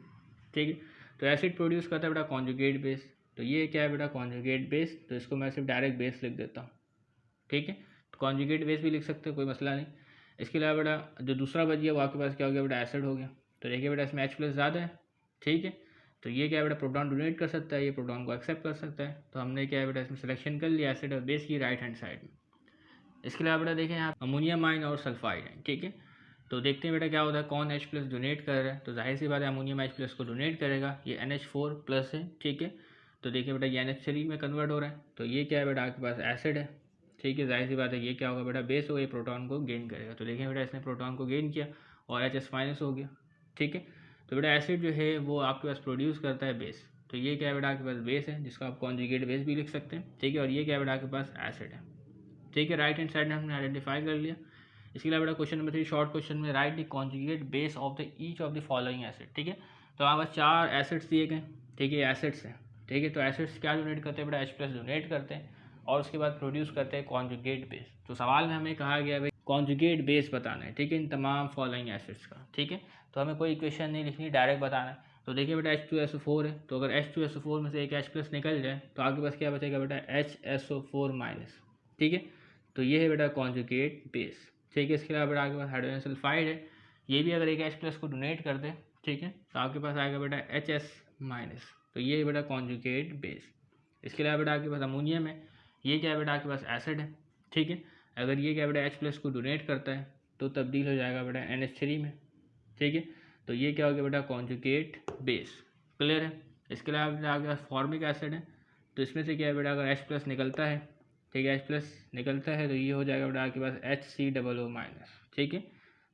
ठीक है, तो एसिड प्रोड्यूस करता है बेटा कॉन्जुगेट बेस, तो ये क्या है बेटा कॉन्जुगेट बेस, तो इसको मैं सिर्फ डायरेक्ट बेस लिख देता हूँ। ठीक है, तो कॉन्जुगेट बेस भी लिख सकते हो, कोई मसला नहीं। इसके अलावा बेटा जो दूसरा बच गया वो आपके पास क्या हो गया बेटा एसिड हो गया। तो देखिए बेटा इसमें H प्लस ज़्यादा है। ठीक है, तो ये क्या है बेटा प्रोटॉन डोनेट कर सकता है, ये प्रोटॉन को एक्सेप्ट कर सकता है। तो हमने क्या है बेटा इसमें सिलेक्शन कर लिया एसिड और बेस की राइट हैंड साइड में। इसके अलावा बेटा देखें यहाँ अमोनियम आयन और सल्फाइड है। ठीक है, तो देखते हैं बेटा क्या होता है, कौन H प्लस डोनेट कर रहा है। तो जाहिर सी बात है अमोनियम H प्लस को डोनेट करेगा, ये NH4 प्लस है। ठीक है, तो देखिए बेटा ये NH3 में कन्वर्ट हो रहा है, तो ये क्या है बेटा आपके पास एसिड है। ठीक है, जाहिर सी बात है ये क्या होगा बेटा बेस होगा, ये प्रोटॉन को गेन करेगा। तो देखिए बेटा इसने प्रोटॉन को गेन किया और HS माइनस हो गया। ठीक है, तो बेटा एसिड जो है वो आपके पास प्रोड्यूस करता है बेस, तो ये क्या है बेटा आपके पास बेस है, जिसको आप कॉन्जुगेट बेस भी लिख सकते हैं। ठीक है, और ये क्या है बेटा आपके पास एसिड है। ठीक है, राइट हैंड साइड में हमने आइडेंटिफाई कर लिया। इसके अलावा बेटा क्वेश्चन नंबर 3 शॉर्ट क्वेश्चन में right the conjugate base of the each of the following acid. ठीक है, तो हमारे पास 4 एसिड्स दिए गए। ठीक है, एसिड्स हैं। ठीक है, तो एसिड्स क्या डोनेट करते हैं बेटा H प्लस डोनेट करते हैं और उसके बाद प्रोड्यूस करते हैं कॉन्जुगेट बेस। तो सवाल में हमें कहा गया भाई कॉन्जुगेट बेस बताना है। ठीक है, इन तमाम फॉलोइंग एसिड्स का। ठीक है, तो हमें कोई इक्वेशन नहीं लिखनी, डायरेक्ट बताना है। तो देखिए बेटा H2SO4 है, तो अगर H2SO4 में से एक H प्लस निकल जाए तो आपके पास क्या बचेगा बेटा HSO4 माइनस। ठीक है, तो ये है बेटा कॉन्जुगेट बेस। ठीक है, इसके अलावा बेटा आपके पास हाइड्रोजन सल्फाइड है, ये भी अगर एक H प्लस को डोनेट कर दे, ठीक है, तो आपके पास आएगा बेटा HS माइनस, तो ये है बेटा कॉन्जुगेट बेस। इसके अलावा बेटा आपके पास अमोनियम है, ये क्या है बेटा आपके पास एसिड है। ठीक है, अगर ये क्या है बेटा H प्लस को डोनेट करता है तो तब्दील हो जाएगा बेटा NH3 में। ठीक है, तो ये क्या हो गया बेटा कॉन्जुगेट बेस। क्लियर है। इसके अलावा बेटा आपके पास फॉर्मिक एसिड है, तो इसमें से क्या है बेटा अगर H प्लस निकलता है, ठीक है, H प्लस निकलता है तो ये हो जाएगा बेटा आपके पास HCOO माइनस। ठीक है,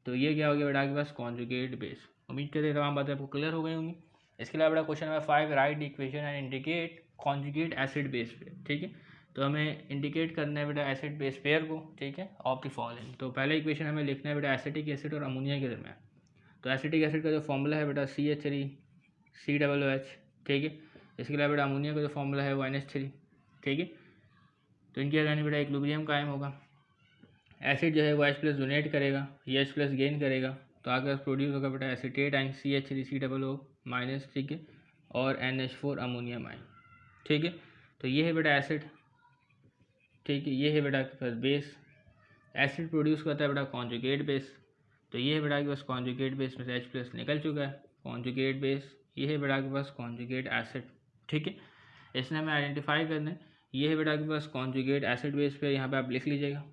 तो ये क्या हो गया बेटा आपके पास कॉन्जुगेट बेस। उम्मीद करते हैं तमाम बातें आपको क्लियर हो गई होंगी। इसके अलावा बेटा question number 5 right equation and indicate conjugate acid base pair. ठीक है, तो हमें इंडिकेट करना है बेटा एसिड बेस पेयर को। ठीक है, ऑफ द फॉलोइंग। तो पहले इक्वेशन हमें लिखना है बेटा एसिटिक एसिड और अमोनिया के दरमियान। तो एसिटिक एसिड का जो फॉर्मूला है बेटा CH3 COOH। ठीक है, इसके अलावा बेटा अमोनिया का जो फॉर्मूला है वो NH3। ठीक है, तो इनके अगेंस्ट बेटा इक्विलिब्रियम कायम होगा। एसिड जो है वो H प्लस डोनेट करेगा, ये H प्लस गेन करेगा, तो आगे पास प्रोड्यूस होगा बेटा एसिटेट आइन CH3 COO माइनस। ठीक है, और NH4 अमोनियम आइन। ठीक है, तो ये है बेटा एसिड। ठीक है, ये है बेटा आपके पास बेस। एसिड प्रोड्यूस करता है बेटा कॉन्जुगेट बेस, तो ये है बेटा आपके पास कॉन्जुगेट बेस में से H प्लस निकल चुका है, कॉन्जुगेट बेस। ये है बेटा आपके पास कॉन्जुगेट एसिड। ठीक है, इसने हमें आइडेंटिफाई करना है। ये है बेटा आपके पास कॉन्जुगेट एसिड बेस पे, यहाँ पे आप लिख लीजिएगा।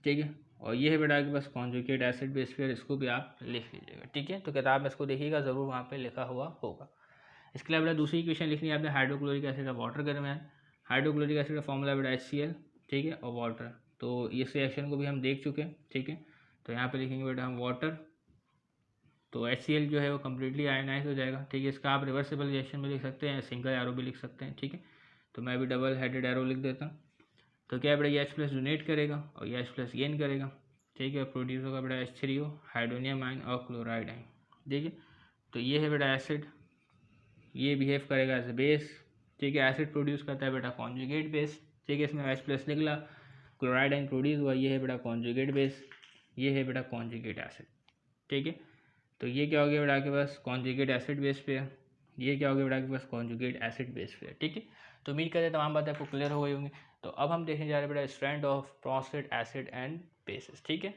ठीक है, और ये है बेटा आपके पास कॉन्जुगेट एसिड बेस पे, इसको भी आप लिख लीजिएगा। ठीक है, तो किताब में इसको देखिएगा ज़रूर, वहाँ पे लिखा हुआ होगा। इसके अलावा बेटा दूसरी इक्वेशन लिखनी है आपने हाइड्रोक्लोरिक एसिड और वाटर के दरमियान। हाइड्रोक्लोरिक एसिड का फॉर्मूला बेटा HCl। ठीक है, और वाटर, तो इस रिएक्शन को भी हम देख चुके हैं। ठीक है, तो यहाँ पे लिखेंगे बेटा हम वाटर, तो HCl जो है वो कम्प्लीटली आयनाइज हो जाएगा। ठीक है, इसका आप रिवर्सिबल रिएक्शन में लिख सकते हैं, सिंगल एरो भी लिख सकते हैं। ठीक है, तो मैं भी डबल हेडेड एरो लिख देता हूँ। तो क्या बेटा ये H प्लस डोनेट करेगा और ये H प्लस गेन करेगा। ठीक है, प्रोड्यूस होगा बेटा H3O हाइड्रोनियम आइन और क्लोराइड आइन। ठीक है, तो ये है बेटा एसिड, ये बिहेव करेगा एज ए बेस। ठीक है, एसिड प्रोड्यूस करता है बेटा कॉन्जुगेट बेस। ठीक है, इसमें H प्लस निकला, क्लोराइड आइन प्रोड्यूस हुआ, ये है बेटा कॉन्जुगेट बेस, ये है बेटा कॉन्जुगेट एसिड। ठीक है, तो ये क्या हो गया बेटा आपके पास कॉन्जुगेट एसिड बेस पे है, ये क्या हो गया बेटा आपके पास कॉन्जुगेट एसिड बेस पे है। ठीक है, तो उम्मीद करते हैं तमाम बातें आपको क्लियर हो गई होंगी। तो अब हम देखने जा रहे हैं बेटा strength of prostate acid and bases. ठीक है,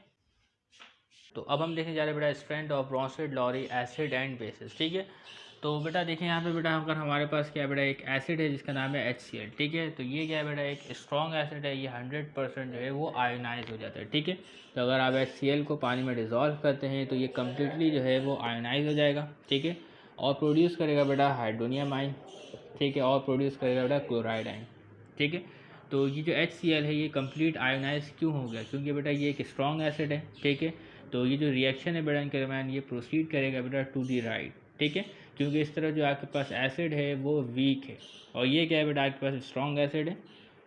तो अब हम देखने जा रहे हैं बेटा strength of Bronsted Lowry acid and bases. ठीक है, तो बेटा देखें यहाँ पे बेटा अगर हमारे पास क्या है बेटा एक एसिड है जिसका नाम है HCl। ठीक है, तो ये क्या है बेटा एक स्ट्रॉन्ग एसिड है, ये 100% जो है वो आयोनाइज हो जाता है। ठीक है, तो अगर आप HCl को पानी में डिज़ोल्व करते हैं तो ये कम्प्लीटली जो है वो आयोनाइज हो जाएगा। ठीक है, और प्रोड्यूस करेगा बेटा हाइड्रोनियम आइन। ठीक है, और प्रोड्यूस करेगा बेटा क्लोराइड आइन। ठीक है, तो ये जो HCl है ये कंप्लीट आयोनाइज क्यों हो गया, क्योंकि बेटा ये एक स्ट्रॉन्ग एसिड है। ठीक है, तो ये जो रिएक्शन है बेटा इनके दरम्यान ये प्रोसीड करेगा बेटा टू दी राइट। ठीक है, क्योंकि इस तरह जो आपके पास एसिड है वो वीक है, और ये क्या है बेटा आपके पास स्ट्रॉन्ग एसिड है।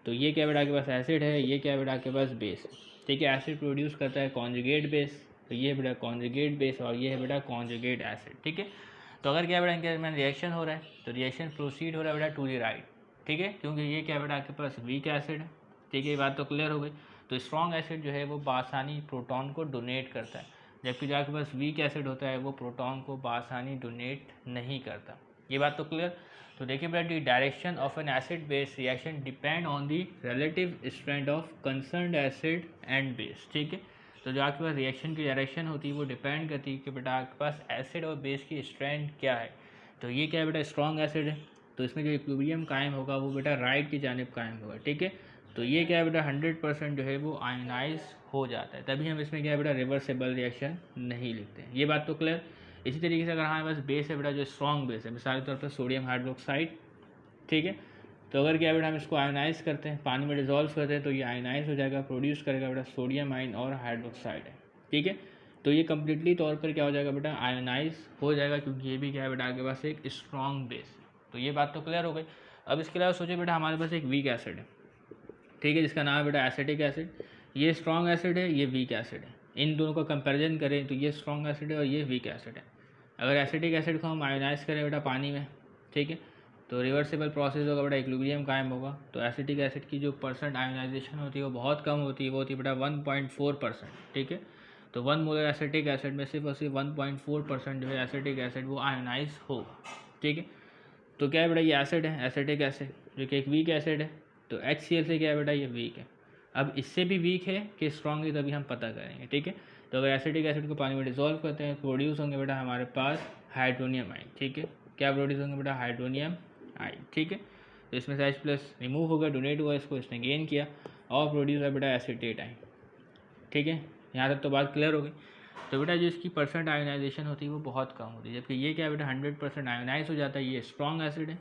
तो ये क्या है बेटा आपके पास एसिड है, ये क्या है बेटा आपके पास बेस है। ठीक है, एसिड प्रोड्यूस करता है कॉन्जुगेट बेस, तो ये बेटा कॉन्जुगेट बेस, और ये है बेटा कॉन्जुगेट एसिड। ठीक है, तो अगर क्या बेटा इनके दरम्यान रिएक्शन हो रहा है तो रिएक्शन प्रोसीड हो रहा है बेटा टू दी राइट। ठीक है, क्योंकि ये क्या बेटा आपके पास वीक एसिड है। ठीक है, ये बात तो क्लियर हो गई। तो स्ट्रॉन्ग एसिड जो है वो बासानी प्रोटॉन को डोनेट करता है, जबकि जो आपके पास वीक एसिड होता है वो प्रोटॉन को बासानी डोनेट नहीं करता। ये बात तो क्लियर। तो देखिए बेटा the direction of N acid base reaction depend on the relative strength of concerned acid and base. ठीक है, तो जो आपके पास रिएक्शन की डायरेक्शन होती है वो डिपेंड करती है कि बेटा आपके पास एसिड और बेस की स्ट्रेंथ क्या है। तो ये क्या है बेटा स्ट्रॉन्ग एसिड है, तो इसमें जो इक्विलिब्रियम कायम होगा वो बेटा राइट की जानिब कायम होगा। ठीक है, तो ये क्या है बेटा 100% जो है वो आयोनाइज हो जाता है, तभी हम इसमें क्या है बेटा रिवर्सेबल रिएक्शन नहीं लिखते हैं। ये बात तो क्लियर। इसी तरीके से अगर हमारे पास बेस है बेटा जो स्ट्रॉन्ग बेस है, मिसाल के तौर पर सोडियम हाइड्रोक्साइड। ठीक है, तो अगर क्या बेटा हम इसको आयोनाइज करते हैं, पानी में डिजोल्व करते हैं, तो ये आयोनाइज हो जाएगा, प्रोड्यूस करेगा बेटा सोडियम आइन और हाइड्रोक्साइड है। ठीक है, तो ये कम्प्लीटली तौर पर क्या हो जाएगा बेटा आयोनाइज हो जाएगा, क्योंकि ये भी क्या है बेटा आपके पास एक स्ट्रॉन्ग बेस है। तो ये बात तो क्लियर हो गई। अब इसके अलावा सोचिए बेटा हमारे पास एक वीक एसिड है। ठीक है, जिसका नाम है बेटा एसिटिक एसिड। ये स्ट्रॉन्ग एसिड है, ये वीक एसिड है। इन दोनों का कंपैरिजन करें तो ये स्ट्रॉन्ग एसिड है और ये वीक एसिड है। अगर एसिटिक एसिड को हम आयोनाइज करें बेटा पानी में, ठीक है, तो रिवर्सिबल प्रोसेस होगा बेटा, इक्विलिब्रियम कायम होगा। तो एसिटिक एसिड की जो परसेंट आयोनाइजेशन होती है वो बहुत कम होती है, वो होती है बेटा 1.4%। ठीक है, तो 1 मोलर एसिटिक एसिड में सिर्फ और सिर्फ 1.4% जो है एसिटिक एसिड वो आयोनाइज होगा। ठीक है, तो क्या है बेटा ये एसिड है एसिटिक एसिड, जो कि एक वीक एसिड है। तो HCl से क्या है बेटा ये वीक है। अब इससे भी वीक है कि स्ट्रॉन्ग है, तभी हम पता करेंगे। ठीक है, तो अगर एसिटिक एसिड को पानी में डिसॉल्व करते हैं तो प्रोड्यूस होंगे बेटा हमारे पास हाइड्रोनियम आइन। ठीक है, क्या प्रोड्यूस होंगे बेटा हाइड्रोनियम आइन। ठीक है, तो इसमें से H+ रिमूव हो गया, डोनेट हुआ, इसको इसने गेन किया, और प्रोड्यूस है बेटा एसिटेट आइन। ठीक है, यहाँ तक तो बात क्लियर हो गई। तो बेटा जो इसकी परसेंट आयोनाइजेशन होती है वो बहुत कम होती है, जबकि ये क्या है बेटा 100% आयोनाइज हो जाता है। ये स्ट्रॉन्ग एसिड है।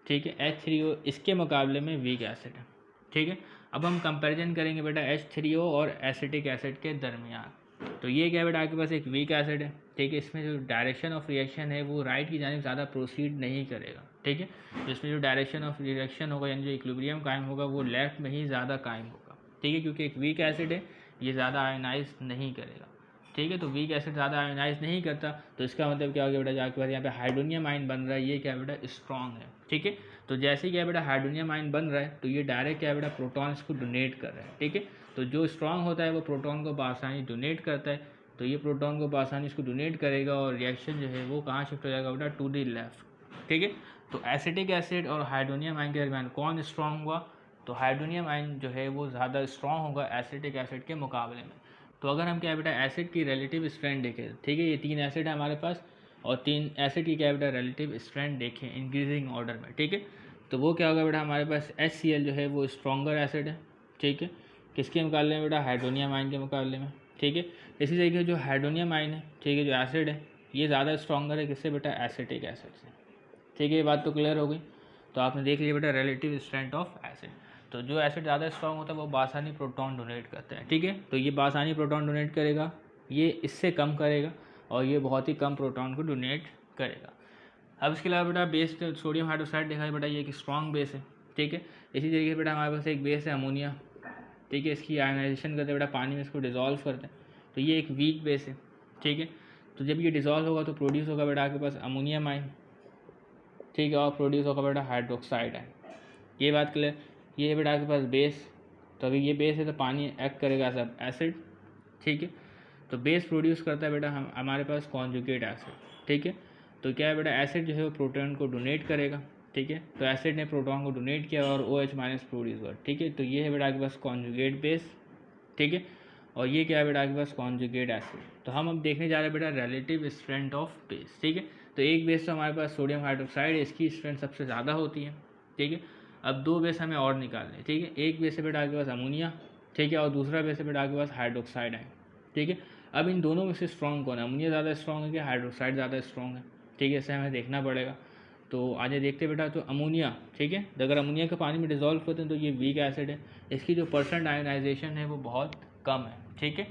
ठीक है, H3O इसके मुकाबले में वीक एसिड है। ठीक है, अब हम कंपैरिजन करेंगे बेटा H3O और एसिटिक एसिड के दरमियान। तो ये क्या है बेटा आपके पास एक वीक एसिड है। ठीक है, इसमें जो डायरेक्शन ऑफ रिएक्शन है वो राइट की जानिब ज़्यादा प्रोसीड नहीं करेगा। ठीक है, तो इसमें जो डायरेक्शन ऑफ रिएक्शन होगा यानी जो इक्विलिब्रियम कायम होगा वो लेफ्ट में ही ज़्यादा कायम होगा। ठीक है, क्योंकि एक वीक एसिड है, ये ज़्यादा आयोनाइज नहीं करेगा। ठीक है, तो वीक एसिड ज़्यादा आयोनाइज नहीं करता, तो इसका मतलब क्या हो गया बेटा, जो आपके पास यहाँ पे हाइड्रोनियम आइन बन रहा है ये क्या है बेटा स्ट्रॉन्ग है। ठीक है, तो जैसे ही क्या बेटा हाइड्रोनियम आइन बन रहा है तो ये डायरेक्ट क्या बेटा प्रोटॉन्स को डोनेट कर रहा है। ठीक है, तो जो स्ट्रॉन्ग होता है वो प्रोटॉन को बआसानी डोनेट करता है, तो ये प्रोटॉन को बआसानी इसको डोनेट करेगा, और रिएक्शन जो है वो कहाँ शिफ्ट हो जाएगा बेटा टू दी लेफ्ट। ठीक है, तो एसिटिक एसिड और हाइड्रोनियम आइन के दरमियान कौन स्ट्रॉन्ग हुआ, तो हाइड्रोनियम आइन जो है वो ज़्यादा स्ट्रॉन्ग होगा एसिटिक एसिड के मुकाबले में। तो अगर हम क्या बेटा एसिड की रिलेटिव स्ट्रेंथ देखें, ठीक है, ये 3 एसिड है हमारे पास, और 3 एसिड की क्या बेटा रिलेटिव स्ट्रेंथ देखें इंक्रीजिंग ऑर्डर में। ठीक है, तो वो क्या होगा बेटा हमारे पास HCl जो है वो स्ट्रॉन्गर एसिड है। ठीक है, किसके मुकाबले में बेटा हाइड्रोनियम आइन के मुकाबले में। ठीक है, इसी तरीके से जो हाइड्रोनियम आइन है, ठीक है, जो एसिड है ये ज़्यादा स्ट्रॉन्गर है किससे बेटा एसिटिक एसिड से। ठीक है, ये बात तो क्लियर हो गई। तो आपने देख लिया बेटा रिलेटिव स्ट्रेंथ ऑफ एसिड। तो जो एसिड ज़्यादा स्ट्रॉन्ग होता है वो बासानी प्रोटॉन डोनेट करता है। ठीक है, तो ये बासानी प्रोटॉन डोनेट करेगा, ये इससे कम करेगा, और ये बहुत ही कम प्रोटॉन को डोनेट करेगा। अब इसके अलावा बेटा बेस सोडियम हाइड्रोक्साइड देखा है बेटा, ये एक स्ट्रॉन्ग बेस है। ठीक है, इसी तरीके से बेटा हमारे पास एक बेस है अमोनिया। ठीक है, इसकी आयोनाइजेशन करते बेटा पानी में इसको डिज़ोल्व करते हैं, तो ये एक वीक बेस है। ठीक है, तो जब ये डिज़ोल्व होगा तो प्रोड्यूस होगा बेटा आपके पास अमोनियम आइन। ठीक है, और प्रोड्यूस होगा बेटा हाइड्रोक्साइड आइन। ये बात क्लियर। ये है बेटा आपके पास बेस, तो अभी ये बेस है तो पानी एक्ट करेगा सब एसिड। ठीक है, तो बेस प्रोड्यूस करता है बेटा हम हमारे पास कॉन्जुगेट एसिड। ठीक है, तो क्या है बेटा एसिड जो है वो प्रोटॉन को डोनेट करेगा। ठीक है, तो एसिड ने प्रोटॉन को डोनेट किया और OH- प्रोड्यूस हुआ। ठीक है, तो ये है बेटा आपके पास कॉन्जुगेट बेस। ठीक है, और ये क्या है बेटा आपके पास कॉन्जुगेट एसिड। तो हम अब देखने जा रहे हैं बेटा रिलेटिव स्ट्रेंथ ऑफ बेस, ठीक है। तो एक बेस तो हमारे पास सोडियम हाइड्रोक्साइड, इसकी स्ट्रेंथ सबसे ज़्यादा होती है, ठीक है। अब दो बेस हमें और निकालने, ठीक है। एक बेस है बेटा आपके पास अमोनिया, ठीक है, और दूसरा बेस है बेटा आपके पास हाइड्रोक्साइड है, ठीक है। अब इन दोनों में से स्ट्रॉन्ग कौन है, अमोनिया ज़्यादा स्ट्रॉन्ग है कि हाइड्रोक्साइड ज़्यादा स्ट्रॉन्ग है, ठीक है, इसे हमें देखना पड़ेगा। तो आगे देखते बेटा, तो अमोनिया, ठीक है, अगर अमोनिया के पानी में डिजोल्व होते हैं तो ये वीक एसिड है, इसकी जो परसेंट आयोनाइजेशन है वो बहुत कम है, ठीक है।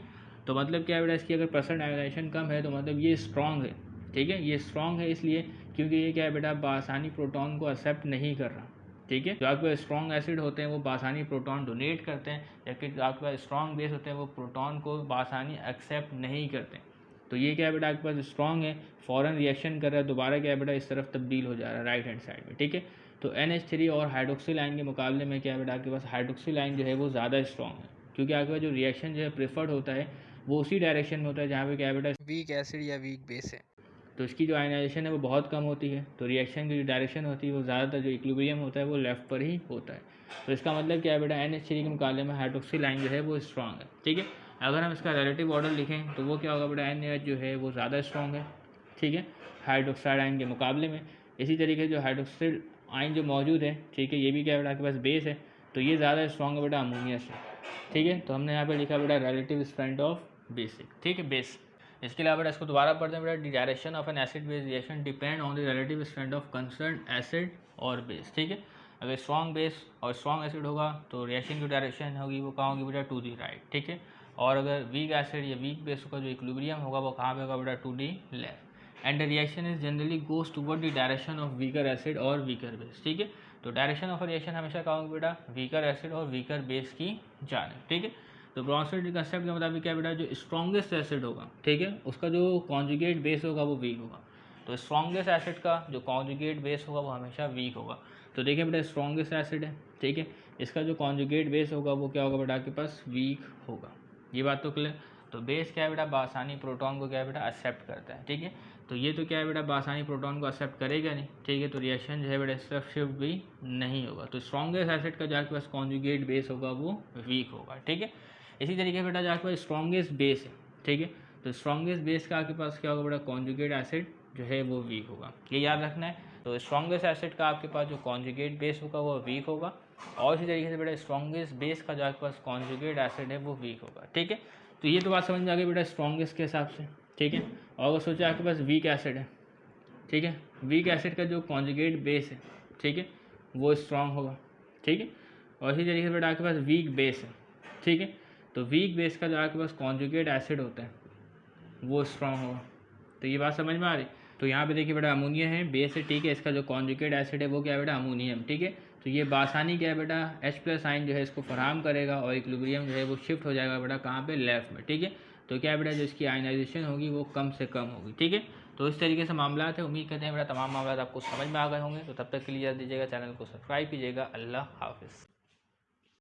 तो मतलब क्या है बेटा, इसकी अगर परसेंट आयोनाइजेशन कम है तो मतलब ये स्ट्रॉन्ग है, ठीक है। ये स्ट्रॉन्ग है इसलिए क्योंकि ये क्या है बेटा, बासानी प्रोटॉन को एक्सेप्ट नहीं कर रहा, ठीक है। जो आपके पास स्ट्रॉन्ग एसिड होते हैं वो बासानी प्रोटॉन डोनेट करते हैं, जबकि जो आपके पास स्ट्रॉन्ग बेस होते हैं वो प्रोटॉन को बासानी एक्सेप्ट नहीं करते। तो ये क्या है बेटा आपके पास स्ट्रॉन्ग है, फ़ौरन रिएक्शन कर रहा है, दोबारा क्या है बेटा इस तरफ तब्दील हो जा रहा है राइट हैंड साइड में, ठीक है। तो NH3 और हाइड्रोक्सिल आयन के मुकाबले में क्या है बेटा आपके पास हाइड्रोक्सिल आयन जो है वो ज़्यादा स्ट्रॉन्ग है, क्योंकि आपके पास जो रिएक्शन जो है प्रेफर्ड होता है वो उसी डायरेक्शन में होता है जहाँ पे क्या है बेटा वीक एसिड या वीक बेस है। तो इसकी जो आयनाइजेशन है वो बहुत कम होती है, तो रिएक्शन की जो डायरेक्शन होती है वो ज़्यादातर जो इक्विलिब्रियम होता है वो लेफ्ट पर ही होता है। तो इसका मतलब क्या है बेटा, NH3 के मुकाबले में हाइड्रोक्सिल आयन जो है वो स्ट्रॉन्ग है, ठीक है। अगर हम इसका रिलेटिव ऑर्डर लिखें तो वो क्या होगा बेटा, NH जो है वो ज़्यादा स्ट्रॉन्ग है, ठीक है, हाइड्रोक्साइड आयन के मुकाबले में। इसी तरीके से जो हाइड्रोक्सिल आयन जो मौजूद है, ठीक है, ये भी क्या है बेटा आपके पास बेस है, तो ये ज़्यादा स्ट्रॉन्ग है बेटा अमोनिया से, ठीक है। तो हमने यहाँ पर लिखा बेटा रिलेटिव स्ट्रेंथ ऑफ बेसिक, ठीक है, बेस। इसके अलावा बेटा इसको दोबारा पढ़ते हैं बेटा, the direction of N acid base reaction depend on the relative strength of concern acid और बेस, ठीक है। अगर स्ट्रॉन्ग बेस और स्ट्रॉन्ग एसिड होगा तो रिएक्शन की डायरेक्शन होगी वो कहाँ होगी बेटा, टू दी राइट, ठीक है। और अगर वीक एसिड या वीक बेस का जो इक्विलिब्रियम होगा वो कहाँ पे होगा बेटा, to the left. And the reaction is generally goes toward the direction of weaker acid और वीकर बेस, ठीक है। तो डायरेक्शन ऑफ रिएक्शन हमेशा कहाँ होगी बेटा, वीकर एसिड और वीकर बेस की जानिब, ठीक है। तो ब्रॉन्सफील्ड कंसेप्ट के मुताबिक क्या बेटा, जो स्ट्रॉन्गेस्ट एसिड होगा, ठीक है, उसका जो कॉन्जुगेट बेस होगा वो वीक होगा। तो स्ट्रॉन्गेस्ट एसिड का जो कॉन्जुगेट बेस होगा वो हमेशा वीक होगा। तो देखिए बेटा स्ट्रॉन्गेस्ट एसिड है, ठीक है, इसका जो कॉन्जुगेट बेस होगा वो क्या होगा बेटा आपके पास, वीक होगा। ये बात तो क्लियर। तो बेस क्या है बेटा, बासानी प्रोटॉन को क्या है बेटा एक्सेप्ट करता है, ठीक है। तो ये तो क्या है बेटा, बासानी प्रोटॉन को एक्सेप्ट करेगा नहीं, ठीक है, तो रिएक्शन जो है बेटा इस तरफ शिफ्ट भी नहीं होगा। तो स्ट्रॉन्गेस्ट एसिड का जो आपके पास कॉन्जुगेट बेस होगा वो वीक होगा, ठीक है। इसी तरीके से बेटा जो आपके पास स्ट्रॉन्गेस्ट बेस है, ठीक है, तो स्ट्रॉन्गेस्ट बेस का आपके पास क्या होगा बेटा, कॉन्जुगेट एसिड जो है वो वीक होगा, ये याद रखना है। तो स्ट्रॉन्गेस्ट एसिड का आपके पास जो कॉन्जुगेट बेस होगा वो वीक होगा, और इसी तरीके से बेटा स्ट्रॉन्गेस्ट बेस का जो आपके पास कॉन्जुगेट एसिड है वो वीक होगा, ठीक है। तो ये तो बात समझ में आ गई बेटा स्ट्रॉन्गेस्ट के हिसाब से, ठीक है। और अगर सोचा आपके पास वीक एसिड है, ठीक है, वीक एसिड का जो कॉन्जुगेट बेस है, ठीक है, वो स्ट्रॉन्ग होगा, ठीक है। और इसी तरीके से बेटा आपके पास वीक बेस है, ठीक है, तो वीक बेस का जो आपके पास कॉन्जुगेट एसिड होता है वो स्ट्रॉन्ग होगा। तो ये बात समझ में आ रही। तो यहाँ पे देखिए बेटा अमोनिया है, बेस है, ठीक है, इसका जो कॉन्जुगेट एसिड है वो क्या है बेटा, अमोनियम, ठीक है। तो ये बासानी क्या है बेटा, H+ आयन जो है इसको फराहम करेगा और इक्विलिब्रियम जो है वो शिफ्ट हो जाएगा बेटा कहाँ पे, लेफ्ट में, ठीक है। तो क्या है बेटा, जो इसकी आयनाइजेशन होगी वो कम से कम होगी, ठीक है। तो इस तरीके से मामला है। उम्मीद करते हैं बेटा तमाम मामला आपको समझ में आ गए होंगे। तो तब तक के लिए याद दीजिएगा, चैनल को सब्सक्राइब कीजिएगा। अल्लाह हाफिज़।